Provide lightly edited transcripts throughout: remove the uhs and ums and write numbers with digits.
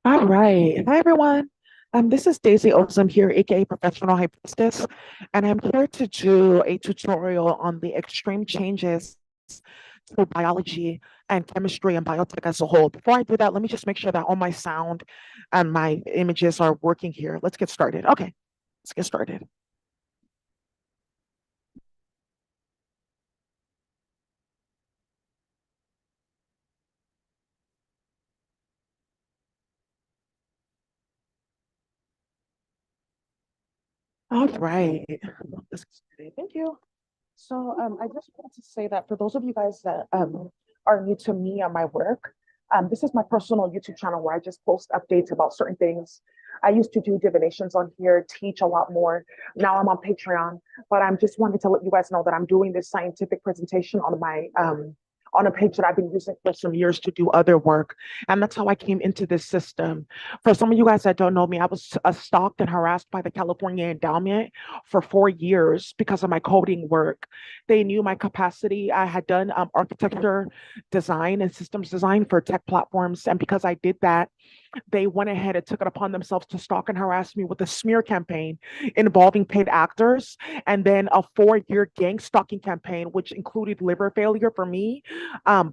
All right. Hi, everyone. This is Daisy Ozum here, aka Professional Hostess, and I'm here to do a tutorial on the extreme changes to biology and chemistry and biotech as a whole. Before I do that, let me just make sure that all my sound and my images are working here. Let's get started. Okay, let's get started. All right. Let's get started. Thank you. So I just wanted to say that for those of you guys that are new to me and my work, this is my personal YouTube channel where I just post updates about certain things. I used to do divinations on here, teach a lot more. Now I'm on Patreon, but I'm just wanting to let you guys know that I'm doing this scientific presentation on a page that I've been using for some years to do other work. And that's how I came into this system. For some of you guys that don't know me, I was stalked and harassed by the California Endowment for 4 years because of my coding work. They knew my capacity. I had done architecture design and systems design for tech platforms. And because I did that, they went ahead and took it upon themselves to stalk and harass me with a smear campaign involving paid actors, and then a 4 year gang stalking campaign, which included liver failure for me,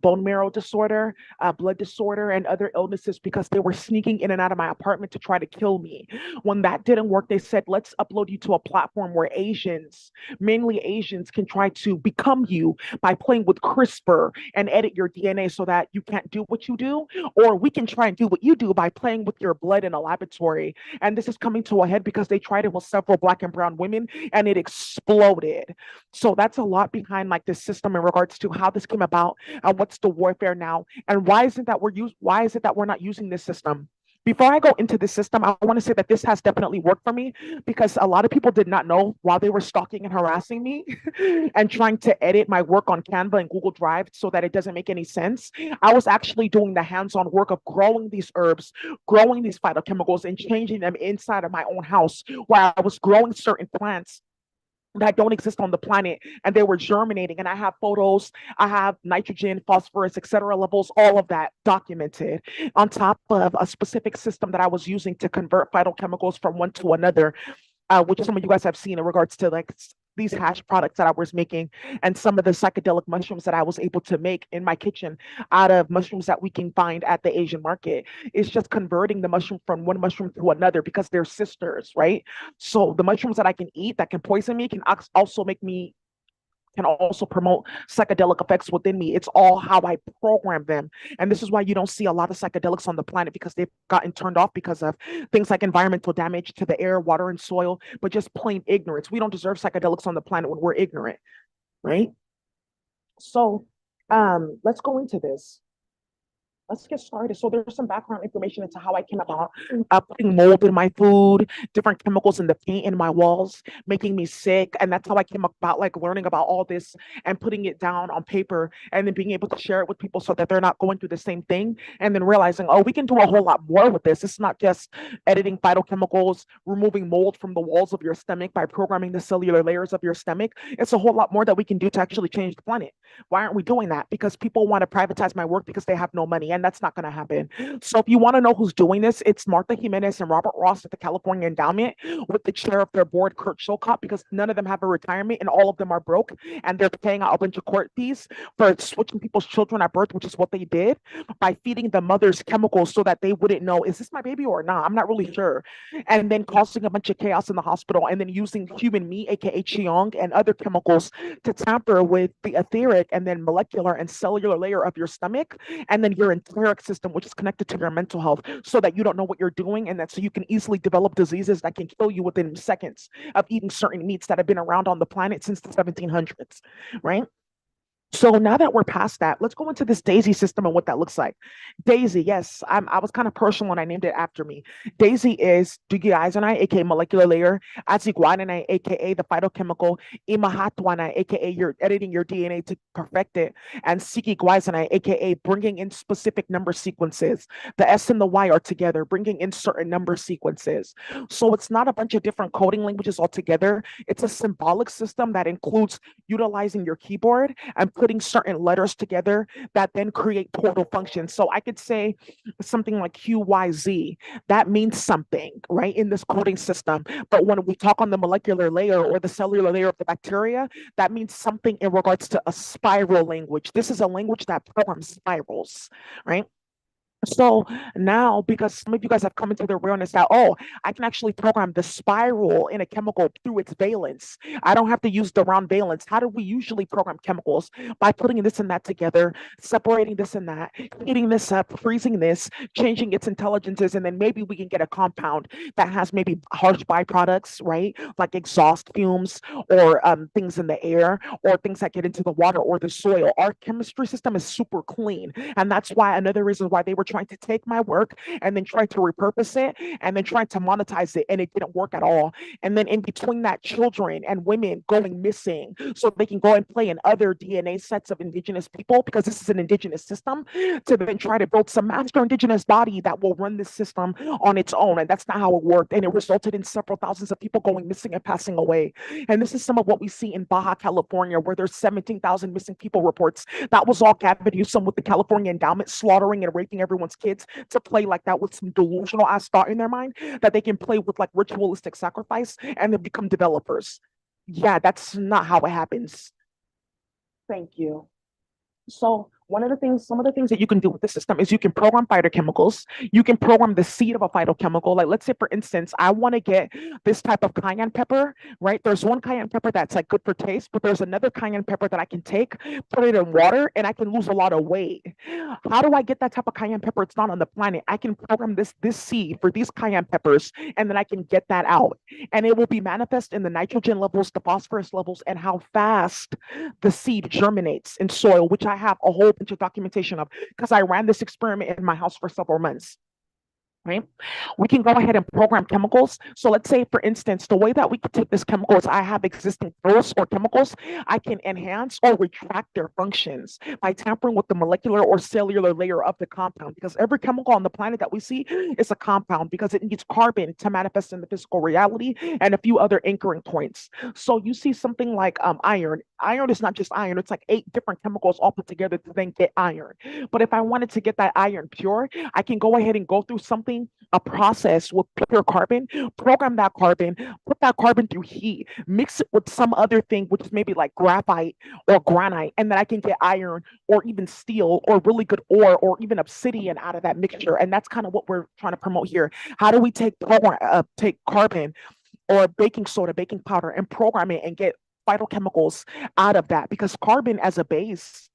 bone marrow disorder, blood disorder, and other illnesses because they were sneaking in and out of my apartment to try to kill me. When that didn't work, they said, let's upload you to a platform where Asians, mainly Asians, can try to become you by playing with CRISPR and edit your DNA so that you can't do what you do, or we can try and do what you do by playing with your blood in a laboratory. And this is coming to a head because they tried it with several black and brown women and it exploded. So that's a lot behind like this system in regards to how this came about and what's the warfare now and why is it that we're not using this system. Before I go into the system, I want to say that this has definitely worked for me because a lot of people did not know while they were stalking and harassing me and trying to edit my work on Canva and Google Drive so that it doesn't make any sense. I was actually doing the hands on work of growing these herbs, growing these phytochemicals, and changing them inside of my own house while I was growing certain plants that don't exist on the planet and they were germinating, and I have photos, I have nitrogen, phosphorus, etc. levels, all of that documented on top of a specific system that I was using to convert phytochemicals from one to another, which some of you guys have seen in regards to like these hash products that I was making and some of the psychedelic mushrooms that I was able to make in my kitchen out of mushrooms that we can find at the Asian market. It's just converting the mushroom from one mushroom to another because they're sisters, right? So the mushrooms that I can eat that can poison me can also make me can also promote psychedelic effects within me. It's all how I program them. And this is why you don't see a lot of psychedelics on the planet because they've gotten turned off because of things like environmental damage to the air, water, and soil, but just plain ignorance. We don't deserve psychedelics on the planet when we're ignorant, right? So let's go into this. Let's get started. So there's some background information into how I came about putting mold in my food, different chemicals in the paint in my walls, making me sick. And that's how I came about like learning about all this and putting it down on paper and then being able to share it with people so that they're not going through the same thing. And then realizing, oh, we can do a whole lot more with this. It's not just editing phytochemicals, removing mold from the walls of your stomach by programming the cellular layers of your stomach. It's a whole lot more that we can do to actually change the planet. Why aren't we doing that? Because people want to privatize my work because they have no money, and that's not going to happen. So if you want to know who's doing this, it's Martha Jimenez and Robert Ross at the California Endowment with the chair of their board, Kurt Shulkot, because none of them have a retirement and all of them are broke and they're paying out a bunch of court fees for switching people's children at birth, which is what they did by feeding the mothers chemicals so that they wouldn't know, is this my baby or not? I'm not really sure. And then causing a bunch of chaos in the hospital and then using human meat, aka Qigong, and other chemicals to tamper with the etheric and then molecular and cellular layer of your stomach, and then your enteric system, which is connected to your mental health, so that you don't know what you're doing, and that so you can easily develop diseases that can kill you within seconds of eating certain meats that have been around on the planet since the 1700s, right? So now that we're past that, let's go into this DAISY system and what that looks like. DAISY, yes, I was kind of personal and I named it after me. DAISY is Dugiaizanai, aka molecular layer, Aziguananai, aka the phytochemical, Imahatwanai, aka you're editing your DNA to perfect it, and Sikiguizanai, aka bringing in specific number sequences. The S and the Y are together, bringing in certain number sequences. So it's not a bunch of different coding languages altogether. It's a symbolic system that includes utilizing your keyboard and putting certain letters together that then create portal functions. So I could say something like QYZ, that means something, right, in this coding system. But when we talk on the molecular layer or the cellular layer of the bacteria, that means something in regards to a spiral language. This is a language that programs spirals, right? So now, because some of you guys have come into the awareness that, oh, I can actually program the spiral in a chemical through its valence. I don't have to use the round valence. How do we usually program chemicals? By putting this and that together, separating this and that, heating this up, freezing this, changing its intelligences, and then maybe we can get a compound that has maybe harsh byproducts, right? Like exhaust fumes or things in the air or things that get into the water or the soil. Our chemistry system is super clean. And that's why another reason why they were trying to take my work and then trying to repurpose it and then trying to monetize it, and it didn't work at all. And then in between that, children and women going missing so they can go and play in other DNA sets of indigenous people, because this is an indigenous system, to then try to build some master indigenous body that will run this system on its own. And that's not how it worked. And it resulted in several thousands of people going missing and passing away. And this is some of what we see in Baja California, where there's 17,000 missing people reports. That was all Gavin Newsom with the California endowment slaughtering and raping everyone's kids to play like that with some delusional ass thought in their mind that they can play with like ritualistic sacrifice and then become developers. Yeah, that's not how it happens. Thank you. So some of the things that you can do with the system is you can program phytochemicals. You can program the seed of a phytochemical. Like, let's say, for instance, I want to get this type of cayenne pepper, right? There's one cayenne pepper that's like good for taste, but there's another cayenne pepper that I can take, put it in water, and I can lose a lot of weight. How do I get that type of cayenne pepper? It's not on the planet. I can program this seed for these cayenne peppers, and then I can get that out. And it will be manifest in the nitrogen levels, the phosphorus levels, and how fast the seed germinates in soil, which I have a whole bunch of documentation of because I ran this experiment in my house for several months. Right? We can go ahead and program chemicals. So let's say, for instance, the way that we can take this chemical is I have existing fuels or chemicals. I can enhance or retract their functions by tampering with the molecular or cellular layer of the compound, because every chemical on the planet that we see is a compound because it needs carbon to manifest in the physical reality and a few other anchoring points. So you see something like iron. Iron is not just iron. It's like 8 different chemicals all put together to then get iron. But if I wanted to get that iron pure, I can go ahead and go through something, a process with pure carbon, program that carbon, put that carbon through heat, mix it with some other thing, which is maybe like graphite or granite, and then I can get iron or even steel or really good ore or even obsidian out of that mixture. And that's kind of what we're trying to promote here. How do we take carbon or baking soda, baking powder, and program it and get phytochemicals out of that? Because carbon as a base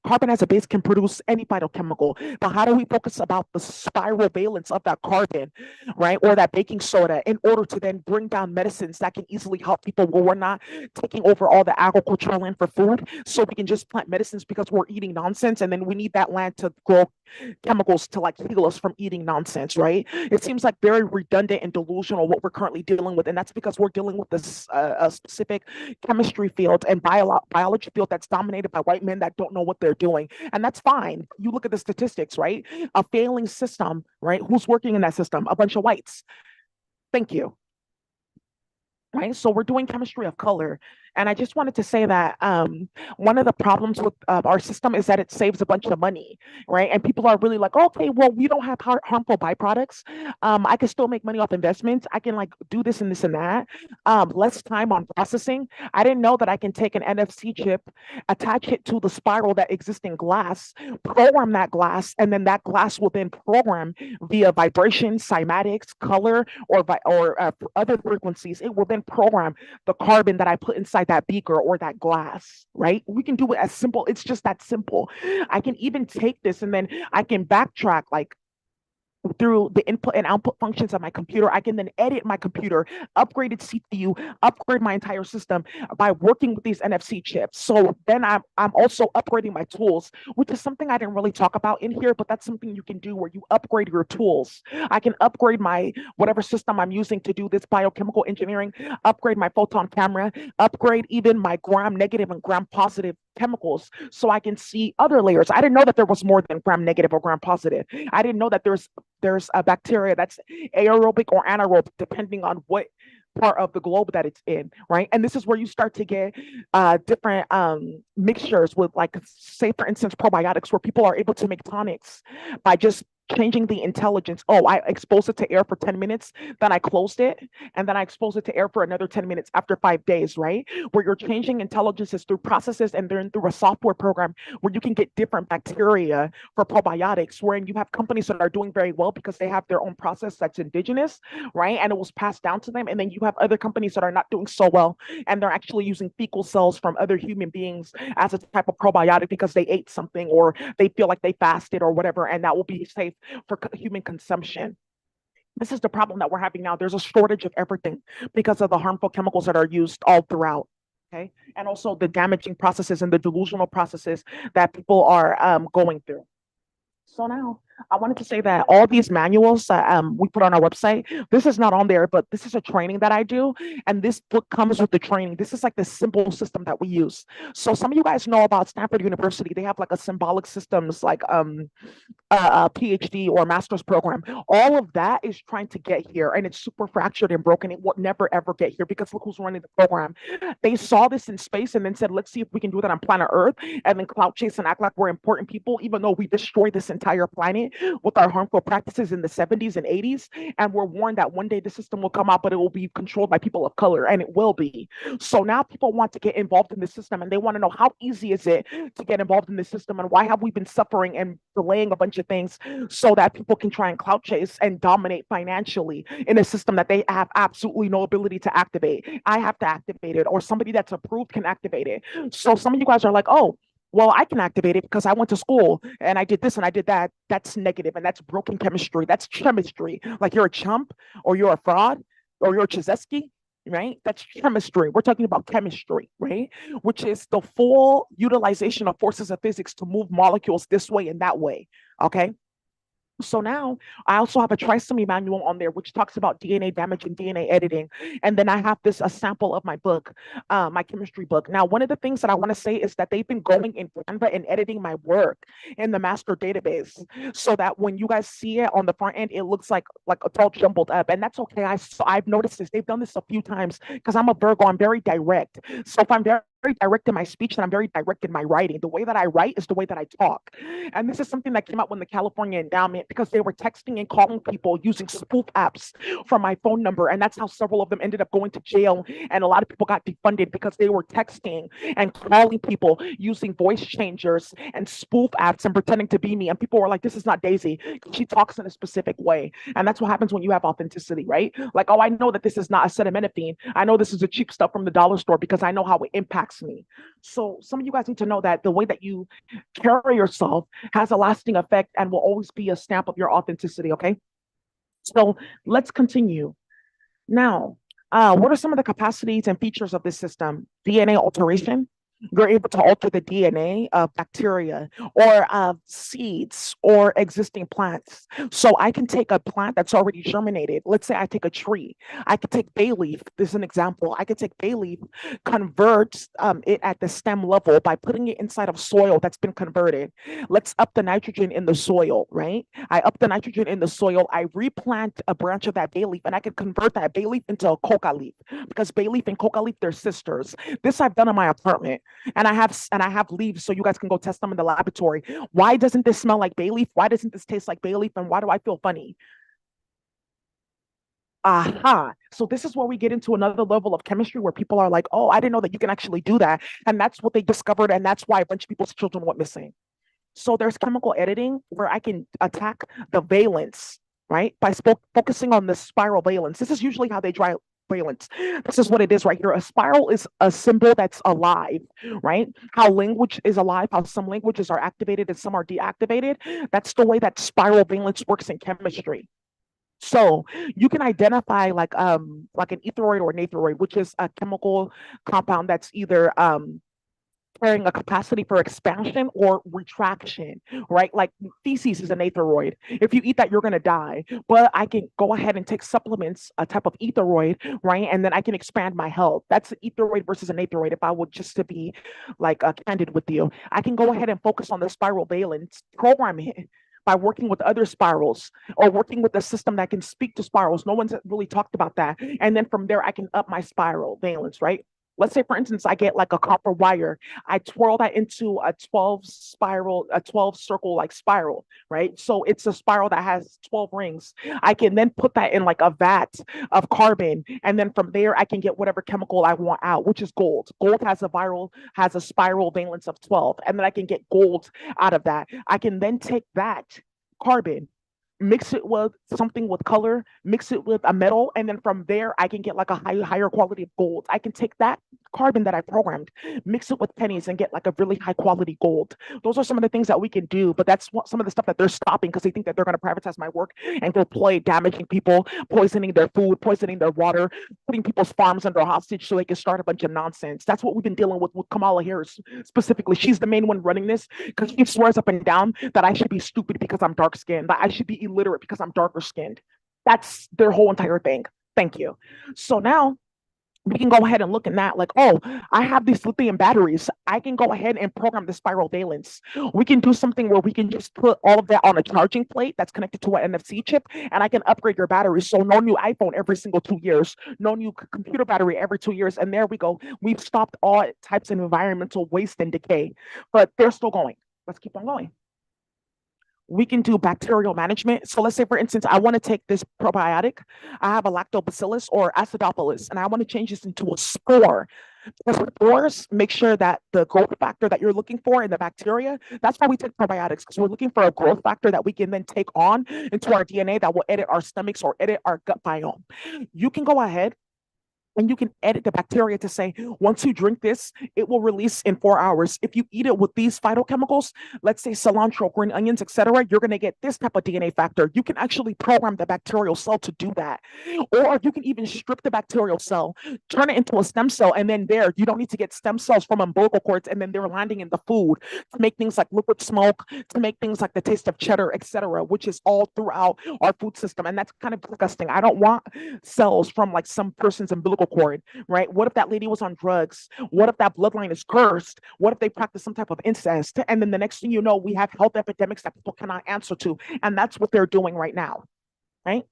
can produce any phytochemical. But how do we focus about the spiral valence of that carbon, right? Or that baking soda in order to then bring down medicines that can easily help people where we're not taking over all the agricultural land for food. So we can just plant medicines because we're eating nonsense. And then we need that land to grow chemicals to like heal us from eating nonsense, right? It seems like very redundant and delusional what we're currently dealing with. And that's because we're dealing with this a specific chemistry field and biology field that's dominated by white men that don't know what they're doing. And that's fine. You look at the statistics, right? A failing system, right? Who's working in that system? A bunch of whites. Thank you. Right. So we're doing chemistry of color. And I just wanted to say that one of the problems with our system is that it saves a bunch of money, right? And people are really like, okay, well, we don't have harmful byproducts. I can still make money off investments. I can like do this and this and that. Less time on processing. I didn't know that I can take an NFC chip, attach it to the spiral that exists in glass, program that glass, and then that glass will then program via vibration, cymatics, color, or other frequencies. It will then program the carbon that I put inside that beaker or that glass, right? We can do it as simple. It's just that simple. I can even take this and then I can backtrack like through the input and output functions of my computer. I can then edit my computer, upgrade its CPU, upgrade my entire system by working with these NFC chips. So then I'm also upgrading my tools, which is something I didn't really talk about in here, but that's something you can do where you upgrade your tools. I can upgrade my whatever system I'm using to do this biochemical engineering, upgrade my photon camera, upgrade even my gram negative and gram positive chemicals so I can see other layers. I didn't know that there was more than gram negative or gram positive. I didn't know that there's a bacteria that's aerobic or anaerobic depending on what part of the globe that it's in, right? And this is where you start to get different mixtures with, like, say, for instance, probiotics, where people are able to make tonics by just changing the intelligence. Oh, I exposed it to air for 10 minutes, then I closed it, and then I exposed it to air for another 10 minutes after 5 days, right? Where you're changing intelligences through processes and then through a software program where you can get different bacteria for probiotics, wherein you have companies that are doing very well because they have their own process that's indigenous, right? And it was passed down to them. And then you have other companies that are not doing so well, and they're actually using fecal cells from other human beings as a type of probiotic because they ate something or they feel like they fasted or whatever, and that will be safe for human consumption. This is the problem that we're having now. There's a shortage of everything because of the harmful chemicals that are used all throughout. Okay. And also the damaging processes and the delusional processes that people are going through. So now I wanted to say that all these manuals that we put on our website, this is not on there, but this is a training that I do. And this book comes with the training. This is like the simple system that we use. So some of you guys know about Stanford University. They have like a symbolic systems, like a PhD or master's program. All of that is trying to get here, and it's super fractured and broken. It will never ever get here because look who's running the program. They saw this in space and then said, let's see if we can do that on planet Earth, and then clout chase and act like we're important people, even though we destroyed this entire planet with our harmful practices in the 70s and 80s. And we're warned that one day the system will come out, but it will be controlled by people of color, and it will be. So now people want to get involved in the system, and they want to know how easy is it to get involved in the system, and why have we been suffering and delaying a bunch of things so that people can try and clout chase and dominate financially in a system that they have absolutely no ability to activate. I have to activate it, or somebody that's approved can activate it. So some of you guys are like, oh, well, I can activate it because I went to school and I did this and I did that. That's negative, and that's broken chemistry. That's chemistry. Like you're a chump or you're a fraud or you're a Chizeski, right? That's chemistry. We're talking about chemistry, right? Which is the full utilization of forces of physics to move molecules this way and that way. Okay. So now I also have a trisomy manual on there, which talks about DNA damage and DNA editing. And then I have this a sample of my book, my chemistry book. Now, one of the things that I want to say is that they've been going in Canva and editing my work in the master database, so that when you guys see it on the front end, it looks like it's all jumbled up. And that's okay. I've noticed this. They've done this a few times because I'm a Virgo. I'm very direct. So if I'm very direct in my speech and I'm very direct in my writing. The way that I write is the way that I talk. And this is something that came out when the California endowment, because they were texting and calling people using spoof apps from my phone number. And that's how several of them ended up going to jail. And a lot of people got defunded because they were texting and calling people using voice changers and spoof apps and pretending to be me. And people were like, this is not Daisy. She talks in a specific way. And that's what happens when you have authenticity, right? Like, oh, I know that this is not acetaminophen. I know this is the cheap stuff from the dollar store because I know how it impacts me. So some of you guys need to know that the way that you carry yourself has a lasting effect and will always be a stamp of your authenticity. Okay. So let's continue. Now, what are some of the capacities and features of this system? DNA alteration. You're able to alter the DNA of bacteria or of seeds or existing plants. So I can take a plant that's already germinated. Let's say I take a tree. I could take bay leaf. This is an example. I could take bay leaf, convert it at the stem level by putting it inside of soil that's been converted. Let's up the nitrogen in the soil, right? I up the nitrogen in the soil. I replant a branch of that bay leaf, and I can convert that bay leaf into a coca leaf, because bay leaf and coca leaf, they're sisters. This I've done in my apartment. And I have leaves, so you guys can go test them in the laboratory. Why doesn't this smell like bay leaf? Why doesn't this taste like bay leaf? And why do I feel funny? Aha. So this is where we get into another level of chemistry where people are like, oh, I didn't know that you can actually do that. And that's what they discovered. And that's why a bunch of people's children went missing. So there's chemical editing where I can attack the valence, right? By focusing on the spiral valence. This is usually how they try valence. This is what it is right here. A spiral is a symbol that's alive, right? How language is alive, how some languages are activated and some are deactivated. That's the way that spiral valence works in chemistry. So you can identify like an etheroid or nathroid, which is a chemical compound that's either carrying a capacity for expansion or retraction, right? Like feces is an aetheroid. If you eat that, you're going to die. But I can go ahead and take supplements, a type of etheroid, right? And then I can expand my health. That's an etheroid versus an aetheroid. If I would just to be like candid with you, I can go ahead and focus on the spiral valence, program it by working with other spirals or working with a system that can speak to spirals. No one's really talked about that. And then from there, I can up my spiral valence, right? Let's say, for instance, I get like a copper wire. I twirl that into a 12 spiral, a 12 circle like spiral, right? So it's a spiral that has 12 rings. I can then put that in like a vat of carbon. And then from there, I can get whatever chemical I want out, which is gold. Gold has a spiral valence of 12. And then I can get gold out of that. I can then take that carbon, mix it with something with color, mix it with a metal, and then from there I can get like a higher quality of gold. I can take that carbon that I programmed, mix it with pennies, and get like a really high quality gold. Those are some of the things that we can do, but that's some of the stuff that they're stopping because they think that they're going to privatize my work and go play damaging people, poisoning their food, poisoning their water, putting people's farms under hostage so they can start a bunch of nonsense. That's what we've been dealing with Kamala Harris specifically. She's the main one running this because she swears up and down that I should be stupid because I'm dark skinned, that I should be illiterate because I'm darker skinned. That's their whole entire thing. Thank you. So now we can go ahead and look at that like, oh, I have these lithium batteries. I can go ahead and program the spiral valence. We can do something where we can just put all of that on a charging plate that's connected to an NFC chip, and I can upgrade your batteries. So no new iPhone every single 2 years, no new computer battery every 2 years. And there we go. We've stopped all types of environmental waste and decay, but they're still going. Let's keep on going. We can do bacterial management. So let's say, for instance, I want to take this probiotic. I have a lactobacillus or acidophilus, and I want to change this into a spore. Because spores make sure that the growth factor that you're looking for in the bacteria, that's why we take probiotics, because we're looking for a growth factor that we can then take on into our DNA that will edit our stomachs or edit our gut biome. You can go ahead and you can edit the bacteria to say, once you drink this, it will release in 4 hours. If you eat it with these phytochemicals, let's say cilantro, green onions, etc., you're going to get this type of DNA factor. You can actually program the bacterial cell to do that. Or you can even strip the bacterial cell, turn it into a stem cell, and then there, you don't need to get stem cells from umbilical cords, and then they're landing in the food to make things like liquid smoke, to make things like the taste of cheddar, etc., which is all throughout our food system. And that's kind of disgusting. I don't want cells from like some person's umbilical cord, right? What if that lady was on drugs? What if that bloodline is cursed? What if they practice some type of incest? And then the next thing you know, we have health epidemics that people cannot answer to. And that's what they're doing right now, right?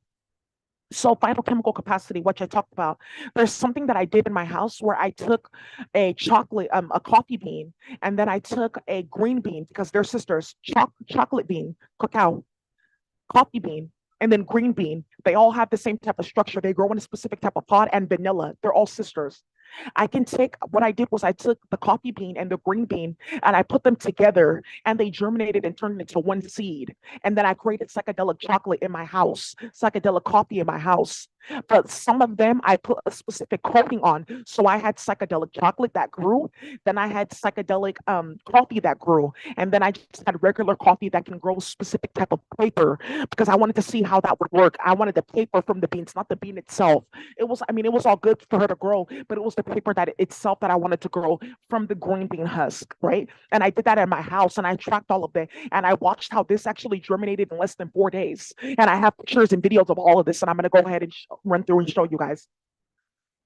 So phytochemical capacity, which I talked about, there's something that I did in my house where I took a coffee bean, and then I took a green bean because they're sisters, chocolate bean, cacao, coffee bean, and then green bean. They all have the same type of structure. They grow in a specific type of pot, and vanilla. They're all sisters. I can take what I did was I took the coffee bean and the green bean and I put them together and they germinated and turned into one seed. And then I created psychedelic chocolate in my house, psychedelic coffee in my house. But some of them I put a specific coating on. So I had psychedelic chocolate that grew. Then I had psychedelic coffee that grew. And then I just had regular coffee that can grow a specific type of paper because I wanted to see how that would work. I wanted the paper from the beans, not the bean itself. It was all good for her to grow, but it was the paper that itself that I wanted to grow from the green bean husk, right? And I did that in my house and I tracked all of that. And I watched how this actually germinated in less than 4 days. And I have pictures and videos of all of this. And I'm going to go ahead and run through and show you guys.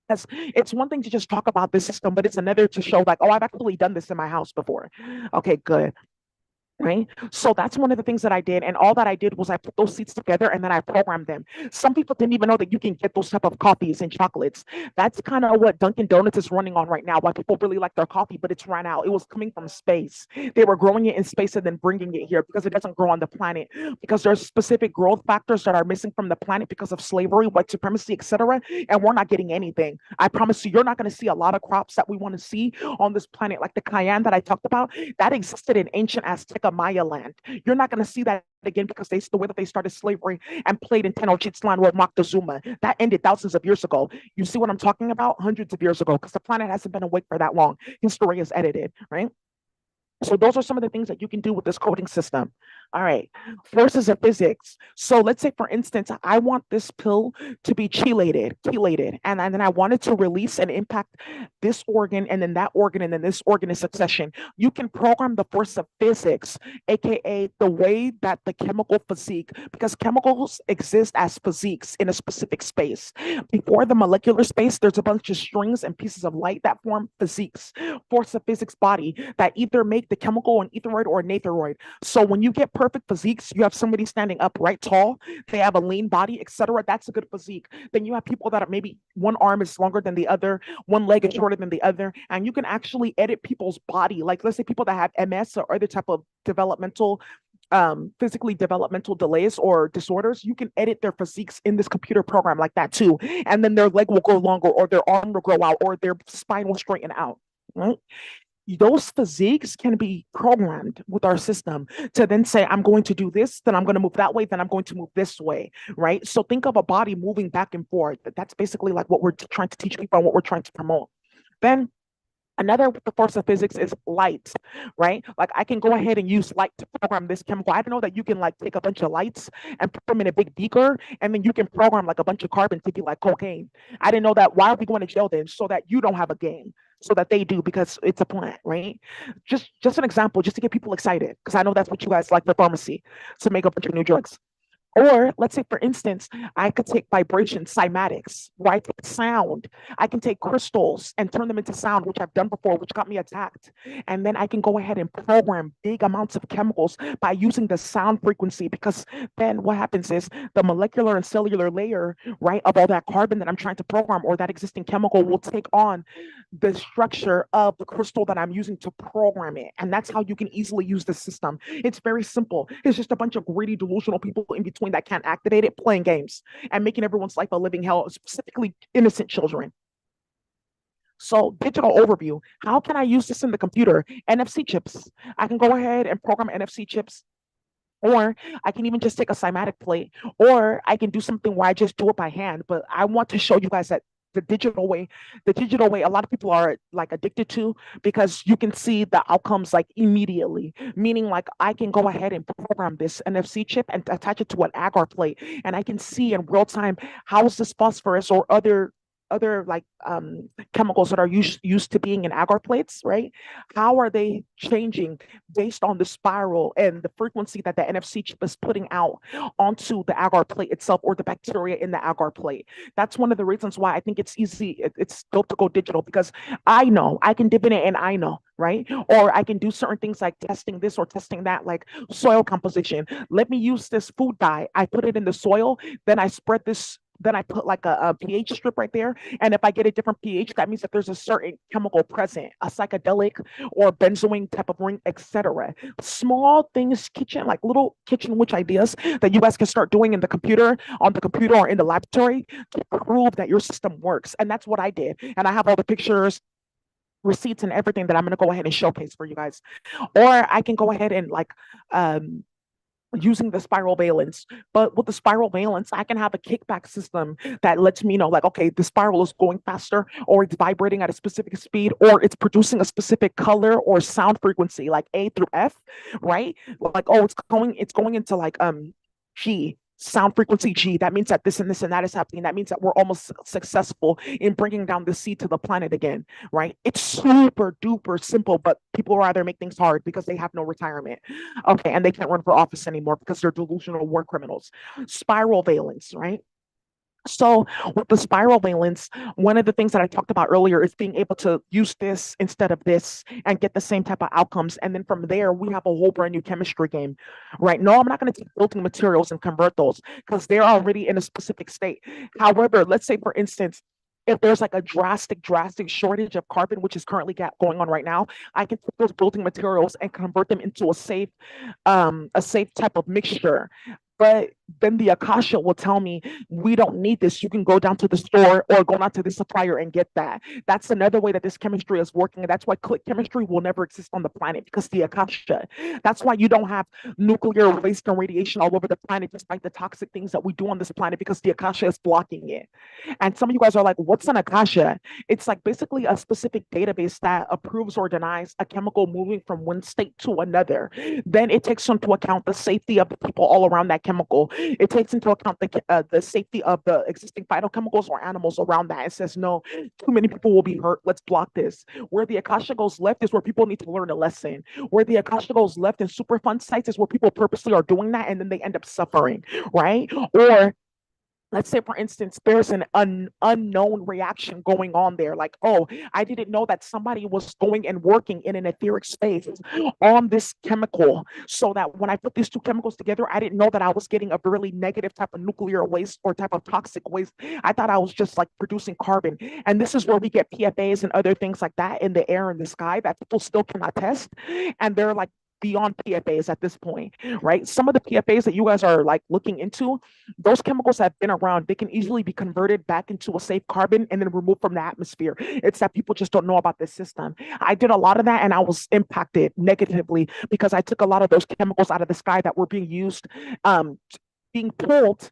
Because it's one thing to just talk about this system, but it's another to show like, oh, I've actually done this in my house before. Okay, good. Right. So that's one of the things that I did. And all that I did was I put those seeds together and then I programmed them. Some people didn't even know that you can get those type of coffees and chocolates. That's kind of what Dunkin' Donuts is running on right now. Why people really like their coffee, but it's run out. It was coming from space. They were growing it in space and then bringing it here because it doesn't grow on the planet. Because there's specific growth factors that are missing from the planet because of slavery, white supremacy, etc. And we're not getting anything. I promise you, you're not going to see a lot of crops that we want to see on this planet, like the cayenne that I talked about. That existed in ancient Aztec Maya land. You're not going to see that again because they the way that they started slavery and played in Tenochtitlan with Moctezuma. That ended thousands of years ago. You see what I'm talking about? Hundreds of years ago, because the planet hasn't been awake for that long. History is edited, right? So those are some of the things that you can do with this coding system. All right, forces of physics. So let's say, for instance, I want this pill to be chelated, and then I want it to release and impact this organ, and then that organ, and then this organ in succession. You can program the force of physics, aka the way that the chemical physique, because chemicals exist as physiques in a specific space. Before the molecular space, there's a bunch of strings and pieces of light that form physiques, force of physics body that either make the chemical an etheroid or a natheroid. So when you get perfect physiques. You have somebody standing upright, tall, they have a lean body, etc. That's a good physique. Then you have people that are maybe one arm is longer than the other, one leg is shorter than the other, and you can actually edit people's body. Like let's say people that have MS or other type of developmental physically developmental delays or disorders, you can edit their physiques in this computer program like that too. And then their leg will grow longer, or their arm will grow out, or their spine will straighten out. Right? Those physiques can be programmed with our system to then say, I'm going to do this, then I'm going to move that way, then I'm going to move this way, right? So think of a body moving back and forth. That's basically like what we're trying to teach people and what we're trying to promote. Then another with the force of physics is light, right? Like I can go ahead and use light to program this chemical. I don't know that you can like take a bunch of lights and put them in a big beaker, and then you can program like a bunch of carbon to be like cocaine. I didn't know that. Why are we going to jail then? So that you don't have a game, so that they do, because it's a plant, right? Just an example, just to get people excited, because I know that's what you guys like for pharmacy, to make a bunch of new drugs. Or let's say, for instance, I could take vibration, cymatics, where I take sound. I can take crystals and turn them into sound, which I've done before, which got me attacked. And then I can go ahead and program big amounts of chemicals by using the sound frequency, because then what happens is the molecular and cellular layer, right, of all that carbon that I'm trying to program, or that existing chemical, will take on the structure of the crystal that I'm using to program it. And that's how you can easily use the system. It's very simple. It's just a bunch of greedy, delusional people in between that can't activate it, playing games and making everyone's life a living hell, specifically innocent children. So, digital overview. How can I use this in the computer? NFC chips. I can go ahead and program NFC chips, or I can even just take a cymatic plate, or I can do something where I just do it by hand. But I want to show you guys that the digital way, a lot of people are like addicted to, because you can see the outcomes like immediately. Meaning, like I can go ahead and program this NFC chip and attach it to an agar plate, and I can see in real time how is this phosphorus or other like chemicals that are used to being in agar plates, right? How are they changing based on the spiral and the frequency that the NFC chip is putting out onto the agar plate itself, or the bacteria in the agar plate? That's one of the reasons why I think it's easy. It's dope to go digital, because I know I can dip in it and I know, right? Or I can do certain things like testing this or testing that, like soil composition. Let me use this food dye. I put it in the soil, then I spread this, then I put like a pH strip right there. And if I get a different pH, that means that there's a certain chemical present, a psychedelic or benzoin type of ring, etc. Small things, kitchen, like little kitchen witch ideas that you guys can start doing in the computer, on the computer or in the laboratory, to prove that your system works. And that's what I did. And I have all the pictures, receipts, and everything that I'm going to go ahead and showcase for you guys. Or I can go ahead and like using the spiral valence. But with the spiral valence, I can have a kickback system that lets me know, like, okay, the spiral is going faster, or it's vibrating at a specific speed, or it's producing a specific color or sound frequency, like A through F, right? Like, oh, it's going into like G, sound frequency G. That means that this and this and that is happening. That means that we're almost successful in bringing down the sea to the planet again, right? It's super duper simple, but people rather make things hard because they have no retirement. Okay, and they can't run for office anymore because they're delusional war criminals. Spiral valence, right? So with the spiral valence, one of the things that I talked about earlier is being able to use this instead of this and get the same type of outcomes. And then from there, we have a whole brand new chemistry game, right? No, I'm not going to take building materials and convert those, because they're already in a specific state. However, let's say, for instance, if there's like a drastic shortage of carbon, which is currently going on right now, I can take those building materials and convert them into a safe type of mixture. But then the Akasha will tell me, we don't need this. You can go down to the store or go down to the supplier and get that. That's another way that this chemistry is working. And that's why click chemistry will never exist on the planet, because the Akasha. That's why you don't have nuclear waste and radiation all over the planet, despite the toxic things that we do on this planet, because the Akasha is blocking it. And some of you guys are like, what's an Akasha? It's like basically a specific database that approves or denies a chemical moving from one state to another. Then it takes into account the safety of the people all around that chemical. It takes into account the safety of the existing phytochemicals or animals around that. It says, no, too many people will be hurt. Let's block this. Where the Akasha goes left is where people need to learn a lesson. Where the Akasha goes left in Superfund sites is where people purposely are doing that, and then they end up suffering, right? Or let's say for instance there's an unknown reaction going on there, like, oh, I didn't know that somebody was going and working in an etheric space on this chemical, so that when I put these two chemicals together, I didn't know that I was getting a really negative type of nuclear waste or type of toxic waste. I thought I was just like producing carbon. And this is where we get PFAs and other things like that in the air and the sky that people still cannot test, and they're like beyond PFAs at this point, right? Some of the PFAs that you guys are like looking into, those chemicals have been around. They can easily be converted back into a safe carbon and then removed from the atmosphere. It's that people just don't know about this system. I did a lot of that and I was impacted negatively because I took a lot of those chemicals out of the sky that were being used, um, being pulled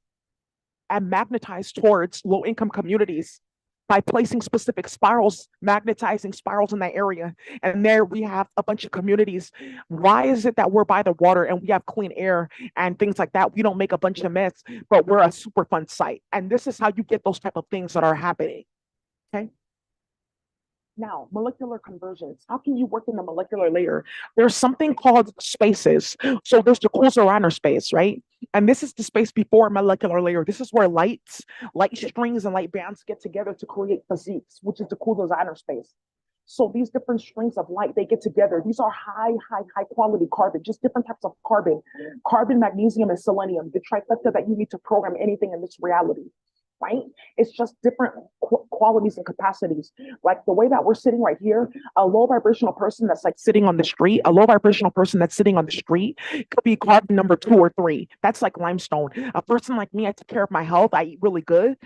and magnetized towards low income communities by placing specific spirals, magnetizing spirals in that area. And there we have a bunch of communities. Why is it that we're by the water and we have clean air and things like that? We don't make a bunch of mess, but we're a super fun site. And this is how you get those type of things that are happening. Okay. Now, molecular conversions. How can you work in the molecular layer? There's something called spaces. So there's the Kurzoroner space, right? And this is the space before molecular layer. This is where light strings, and light bands get together to create physiques, which is the Kurzoroner space. So these different strings of light, they get together. These are high quality carbon, just different types of carbon, magnesium, and selenium, the trifecta that you need to program anything in this reality, right? It's just different qualities and capacities. Like the way that we're sitting right here, a low vibrational person that's like sitting on the street, a low vibrational person that's sitting on the street could be carbon number 2 or 3. That's like limestone. A person like me, I take care of my health, I eat really good.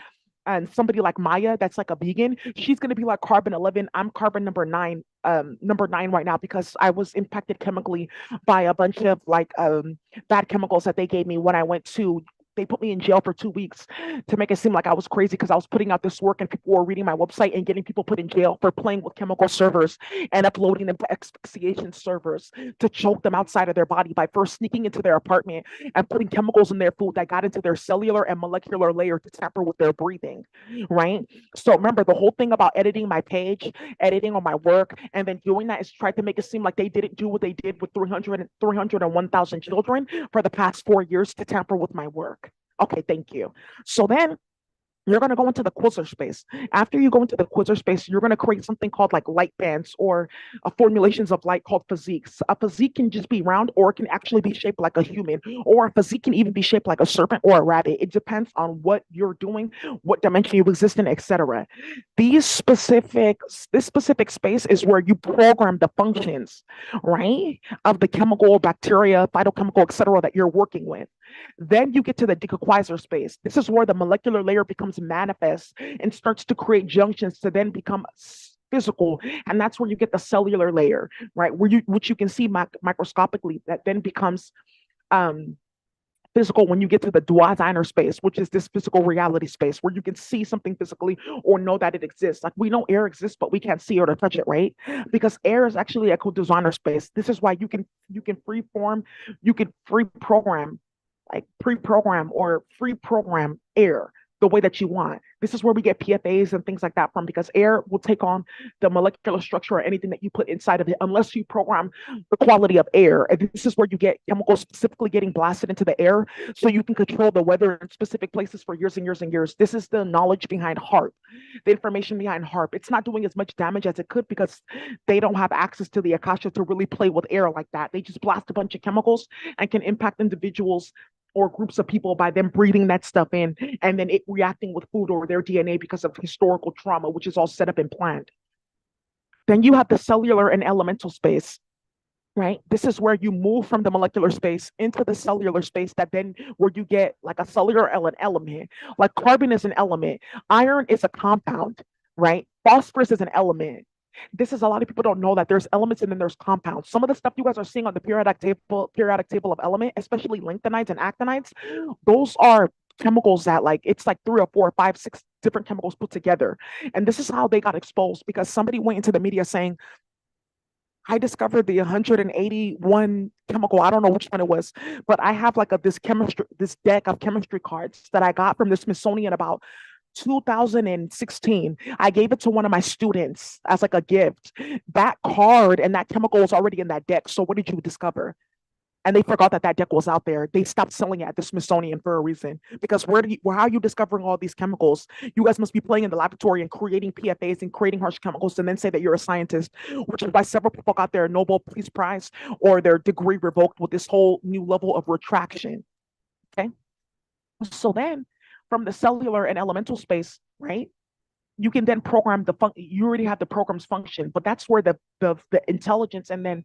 And somebody like Maya, that's like a vegan, she's gonna be like carbon 11. I'm carbon number 9 right now because I was impacted chemically by a bunch of like bad chemicals that they gave me when I went to they put me in jail for 2 weeks to make it seem like I was crazy because I was putting out this work and people were reading my website and getting people put in jail for playing with chemical servers and uploading them to asphyxiation servers to choke them outside of their body by first sneaking into their apartment and putting chemicals in their food that got into their cellular and molecular layer to tamper with their breathing, right? So remember, the whole thing about editing my page, editing on my work, and then doing that is try to make it seem like they didn't do what they did with 301,000 children for the past 4 years to tamper with my work. Okay, thank you. So then you're going to go into the quasar space. After you go into the quasar space, you're going to create something called like light bands or formulations of light called physiques. A physique can just be round or it can actually be shaped like a human, or a physique can even be shaped like a serpent or a rabbit. It depends on what you're doing, what dimension you exist in, etc. This specific space is where you program the functions, right, of the chemical, bacteria, phytochemical, etc. that you're working with. Then you get to the decoquizer space. This is where the molecular layer becomes manifest and starts to create junctions to then become physical. And that's where you get the cellular layer, right? Which you can see microscopically, that then becomes um, physical when you get to the Duaziner space, which is this physical reality space where you can see something physically or know that it exists. Like we know air exists, but we can't see it or touch it, right? Because air is actually a co-designer space. This is why you can free form, you can free program, like pre-program or free program air the way that you want. This is where we get PFAs and things like that from, because air will take on the molecular structure or anything that you put inside of it unless you program the quality of air. And this is where you get chemicals specifically getting blasted into the air so you can control the weather in specific places for years and years and years. This is the knowledge behind HARP, the information behind HARP. It's not doing as much damage as it could because they don't have access to the Akasha to really play with air like that. They just blast a bunch of chemicals and can impact individuals or groups of people by them breathing that stuff in and then it reacting with food or their DNA because of historical trauma, which is all set up and planned. Then you have the cellular and elemental space, right? This is where you move from the molecular space into the cellular space, that then where you get like a cellular element. Like carbon is an element, iron is a compound, right? Phosphorus is an element. This is, a lot of people don't know that there's elements and then there's compounds. Some of the stuff you guys are seeing on the periodic table of element, especially lanthanides and actinides, those are chemicals that, like, it's like 3 or 4 or 5, 6 different chemicals put together. And this is how they got exposed, because somebody went into the media saying, I discovered the 181 chemical. I don't know which one it was, but I have like this deck of chemistry cards that I got from the Smithsonian about 2016. I gave it to one of my students as like a gift. That card and that chemical was already in that deck. So what did you discover? and they forgot that that deck was out there. They stopped selling it at the Smithsonian for a reason. Because how are you discovering all these chemicals? You guys must be playing in the laboratory and creating PFAs and creating harsh chemicals, and then say that you're a scientist, which is why several people got their Nobel Peace Prize or their degree revoked with this whole new level of retraction. Okay, so then from the cellular and elemental space, right? You can then program you already have the program's function, but that's where the intelligence and then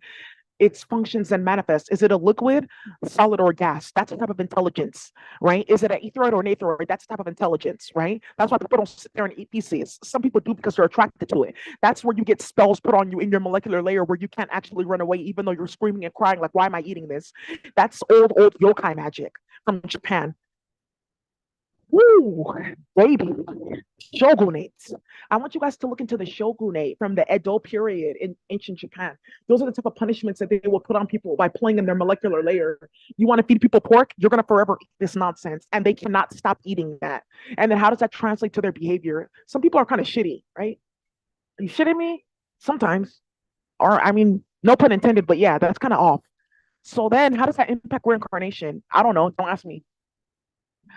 its functions and manifest. Is it a liquid, solid, or gas? That's a type of intelligence, right? Is it an etheroid or an aetheroid? That's a type of intelligence, right? That's why people don't sit there and eat feces. Some people do because they're attracted to it. That's where you get spells put on you in your molecular layer where you can't actually run away, even though you're screaming and crying, like, why am I eating this? That's old yokai magic from Japan. Woo, baby. Shogunates. I want you guys to look into the shogunate from the Edo period in ancient Japan. Those are the type of punishments that they will put on people by playing in their molecular layer. You want to feed people pork? You're going to forever eat this nonsense, and they cannot stop eating that. And then how does that translate to their behavior? Some people are kind of shitty, right? Are you shitting me? Sometimes. Or, I mean, no pun intended, but yeah, that's kind of off. So then how does that impact reincarnation? I don't know. Don't ask me.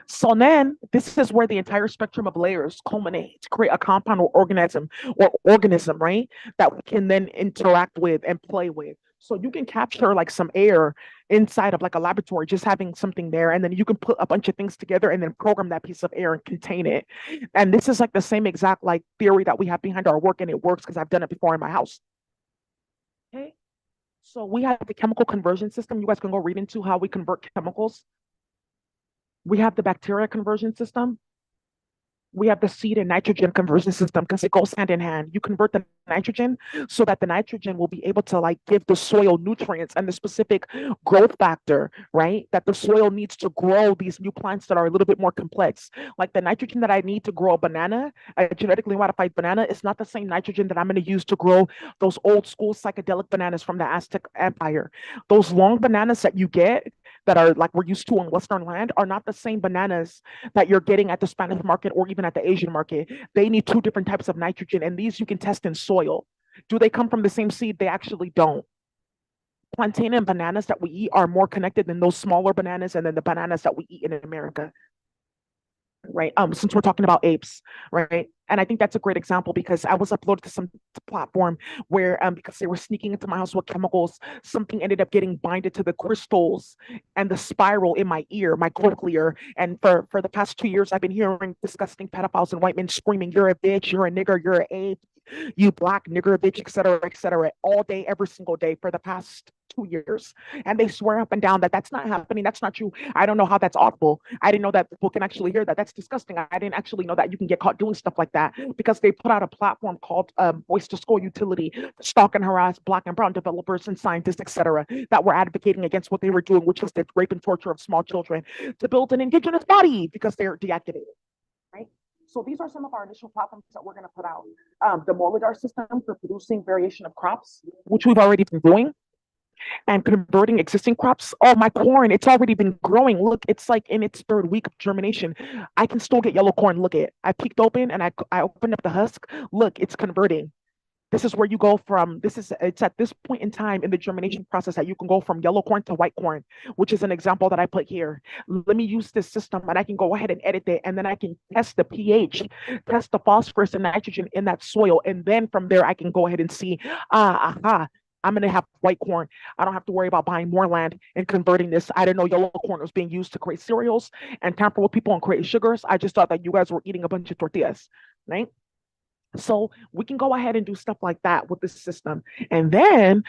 So then this is where the entire spectrum of layers culminate to create a compound or organism, right? That we can then interact with and play with. So you can capture like some air inside of like a laboratory, just having something there, and then you can put a bunch of things together and then program that piece of air and contain it. And this is like the same exact like theory that we have behind our work, and it works because I've done it before in my house. Okay. So we have the chemical conversion system. You guys can go read into how we convert chemicals. We have the bacteria conversion system. We have the seed and nitrogen conversion system because it goes hand in hand. You convert the nitrogen so that the nitrogen will be able to like give the soil nutrients and the specific growth factor, right? That the soil needs to grow these new plants that are a little bit more complex. Like the nitrogen that I need to grow a banana, a genetically modified banana, is not the same nitrogen that I'm going to use to grow those old school psychedelic bananas from the Aztec Empire. Those long bananas that you get that are like we're used to in Western land are not the same bananas that you're getting at the Spanish market or even at the Asian market. They need two different types of nitrogen, and these you can test in soil. Do they come from the same seed? They actually don't. Plantain and bananas that we eat are more connected than those smaller bananas and then the bananas that we eat in America, right? Since we're talking about apes, right? And I think that's a great example because I was uploaded to some platform where because they were sneaking into my house with chemicals, something ended up getting binded to the crystals and the spiral in my ear, my cochlear. And for the past 2 years, I've been hearing disgusting pedophiles and white men screaming, "You're a bitch, you're a nigger, you're an ape, you black nigger bitch," et cetera, all day, every single day for the past 2 years. And they swear up and down that that's not happening. That's not true. I don't know how that's audible. I didn't know that people can actually hear that. That's disgusting. I didn't actually know that you can get caught doing stuff like that because they put out a platform called Voice to School Utility to stalk and harass Black and brown developers and scientists, etc., that were advocating against what they were doing, which was the rape and torture of small children to build an indigenous body because they're deactivated, right? So these are some of our initial platforms that we're going to put out. The Molidar system for producing variation of crops, which we've already been doing, and converting existing crops. Oh, my corn, it's already been growing. Look, it's like in its third week of germination. I can still get yellow corn. Look at it. I peeked open and I opened up the husk. Look, it's converting. This is where you go from, it's at this point in time in the germination process that you can go from yellow corn to white corn, which is an example that I put here. Let me use this system and I can go ahead and edit it. And then I can test the pH, test the phosphorus and nitrogen in that soil. And then from there, I can go ahead and see, I'm going to have white corn. I don't have to worry about buying more land and converting this. I didn't know yellow corn was being used to create cereals and tamper with people and create sugars. I just thought that you guys were eating a bunch of tortillas, right? So we can go ahead and do stuff like that with this system. And then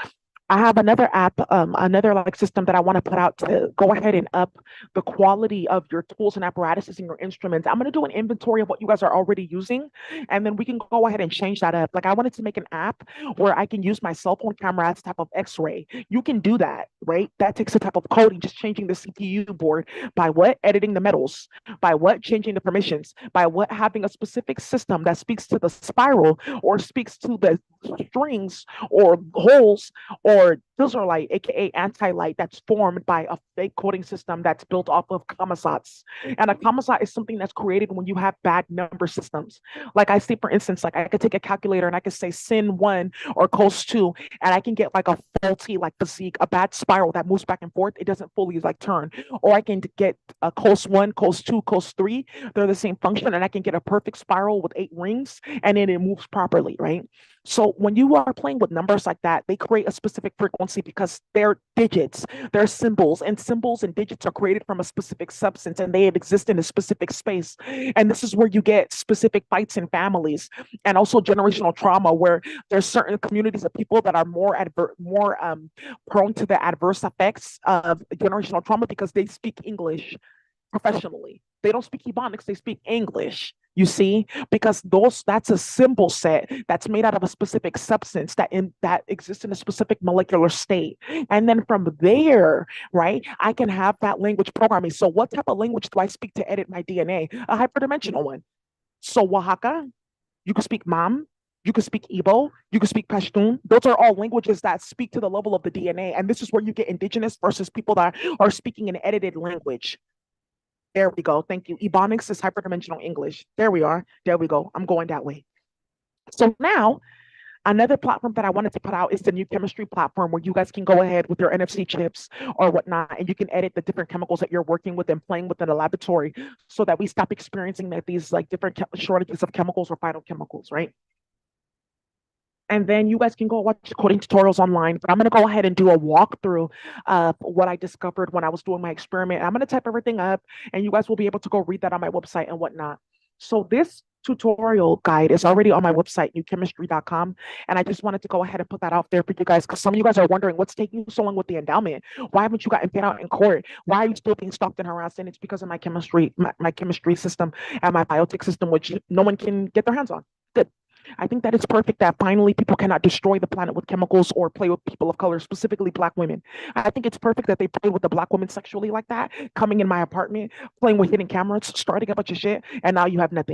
I have another app, another like system that I want to put out to go ahead and up the quality of your tools and apparatuses and your instruments. I'm going to do an inventory of what you guys are already using, and then we can go ahead and change that up. Like I wanted to make an app where I can use my cell phone camera as a type of X-ray. You can do that, right? That takes a type of coding, just changing the CPU board by what? Editing the metals, by what? Changing the permissions, by what? Having a specific system that speaks to the spiral or speaks to the strings or holes or filter light, aka anti-light, that's formed by a fake coding system that's built off of composites. And a composite is something that's created when you have bad number systems. Like I say, for instance, like I could take a calculator and I could say sin one or cos two, and I can get like a faulty like physique, a bad spiral that moves back and forth. It doesn't fully like turn. Or I can get a cos one, cos two, cos three. They're the same function, and I can get a perfect spiral with 8 rings, and then it moves properly, right? So when you are playing with numbers like that, they create a specific frequency because they're digits, they're symbols and digits are created from a specific substance and they exist in a specific space. And this is where you get specific fights in families and also generational trauma, where there's certain communities of people that are more prone to the adverse effects of generational trauma because they speak English professionally. They don't speak Ebonics, they speak English. You see, because that's a symbol set that's made out of a specific substance that exists in a specific molecular state. And then from there, right, I can have that language programming. So what type of language do I speak to edit my DNA? A hyperdimensional one. So Oaxaca, you can speak Mam, you can speak Igbo, you can speak Pashtun. Those are all languages that speak to the level of the DNA. And this is where you get indigenous versus people that are speaking an edited language. There we go. Thank you. Ebonics is hyperdimensional English. There we are. There we go. I'm going that way. So now, another platform that I wanted to put out is the new chemistry platform where you guys can go ahead with your NFC chips or whatnot, and you can edit the different chemicals that you're working with and playing with in the laboratory so that we stop experiencing that these like different shortages of chemicals or phytochemicals, right? And then you guys can go watch coding tutorials online. But I'm going to go ahead and do a walkthrough of what I discovered when I was doing my experiment. I'm going to type everything up, and you guys will be able to go read that on my website and whatnot. So this tutorial guide is already on my website, newchemistry.com. And I just wanted to go ahead and put that out there for you guys because some of you guys are wondering what's taking so long with the endowment. Why haven't you gotten paid out in court? Why are you still being stalked and harassed? And it's because of my chemistry system and my biotech system, which no one can get their hands on. Good. I think that it's perfect that finally people cannot destroy the planet with chemicals or play with people of color, specifically Black women. I think it's perfect that they play with the Black women sexually like that, coming in my apartment, playing with hidden cameras, starting a bunch of shit, and now you have nothing.